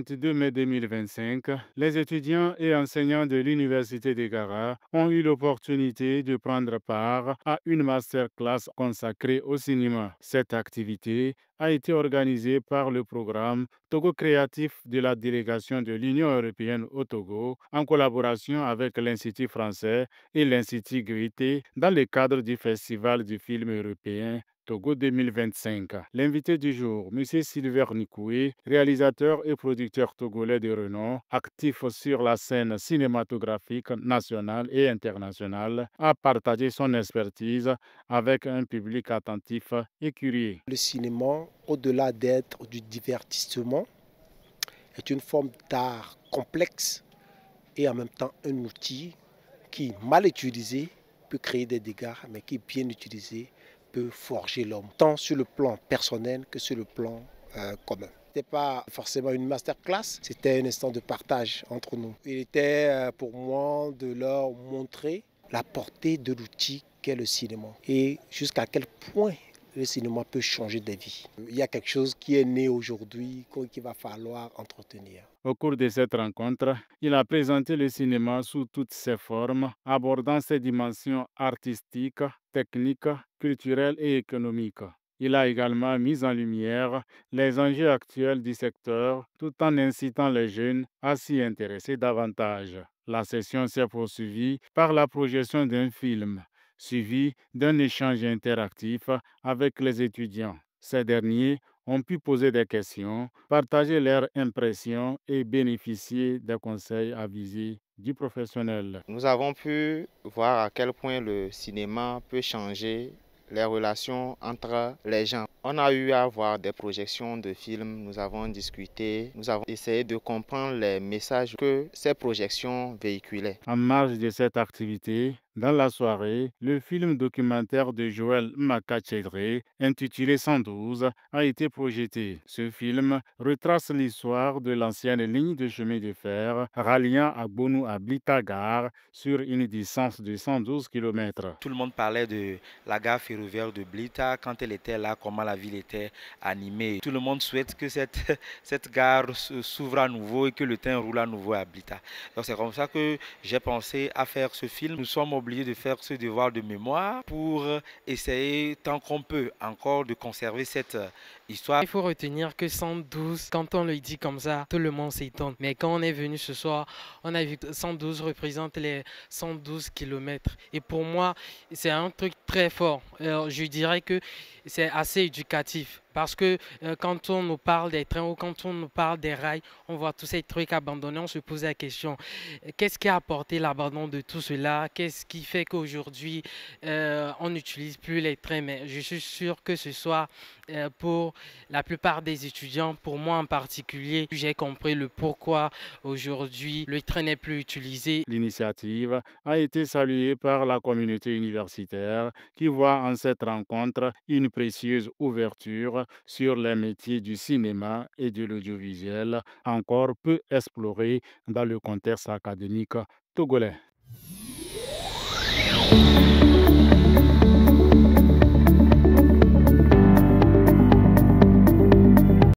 22 mai 2025, les étudiants et enseignants de l'Université de Gara ont eu l'opportunité de prendre part à une masterclass consacrée au cinéma. Cette activité a été organisée par le programme Togo Créatif de la délégation de l'Union européenne au Togo en collaboration avec l'Institut français et l'Institut Goethe dans le cadre du Festival du film européen Togo 2025. L'invité du jour, M. Silver Nikoué, réalisateur et producteur togolais de renom, actif sur la scène cinématographique nationale et internationale, a partagé son expertise avec un public attentif et curieux. Le cinéma, au-delà d'être du divertissement, est une forme d'art complexe et en même temps un outil qui, mal utilisé, peut créer des dégâts, mais qui, bien utilisé, peut forger l'homme, tant sur le plan personnel que sur le plan commun. Ce n'était pas forcément une masterclass, c'était un instant de partage entre nous. Il était pour moi de leur montrer la portée de l'outil qu'est le cinéma et jusqu'à quel point le cinéma peut changer des vies. Il y a quelque chose qui est né aujourd'hui qu'il va falloir entretenir. Au cours de cette rencontre, il a présenté le cinéma sous toutes ses formes, abordant ses dimensions artistiques, techniques, culturelles et économiques. Il a également mis en lumière les enjeux actuels du secteur tout en incitant les jeunes à s'y intéresser davantage. La session s'est poursuivie par la projection d'un film, suivi d'un échange interactif avec les étudiants. Ces derniers ont pu poser des questions, partager leurs impressions et bénéficier des conseils avisés du professionnel. Nous avons pu voir à quel point le cinéma peut changer les relations entre les gens. On a eu à voir des projections de films, nous avons discuté, nous avons essayé de comprendre les messages que ces projections véhiculaient. En marge de cette activité, dans la soirée, le film documentaire de Joël Makachedre, intitulé 112, a été projeté. Ce film retrace l'histoire de l'ancienne ligne de chemin de fer ralliant Agbonu à Blitagar sur une distance de 112 km. Tout le monde parlait de la gare ferroviaire de Blita quand elle était là, comment la ville était animée. Tout le monde souhaite que cette gare s'ouvre à nouveau et que le train roule à nouveau à Blita. Donc c'est comme ça que j'ai pensé à faire ce film. Nous sommes obligés de faire ce devoir de mémoire pour essayer tant qu'on peut encore de conserver cette histoire. Il faut retenir que 112, quand on le dit comme ça, tout le monde s'étonne. Mais quand on est venu ce soir, on a vu que 112 représente les 112 kilomètres. Et pour moi, c'est un truc très fort. Alors, je dirais que c'est assez éducatif. Parce que quand on nous parle des trains ou quand on nous parle des rails, on voit tous ces trucs abandonnés, on se pose la question, qu'est-ce qui a apporté l'abandon de tout cela? Qu'est-ce qui fait qu'aujourd'hui, on n'utilise plus les trains? Mais je suis sûr que ce soit pour la plupart des étudiants, pour moi en particulier, j'ai compris le pourquoi aujourd'hui le train n'est plus utilisé. L'initiative a été saluée par la communauté universitaire qui voit en cette rencontre une précieuse ouverture sur les métiers du cinéma et de l'audiovisuel encore peu explorés dans le contexte académique togolais.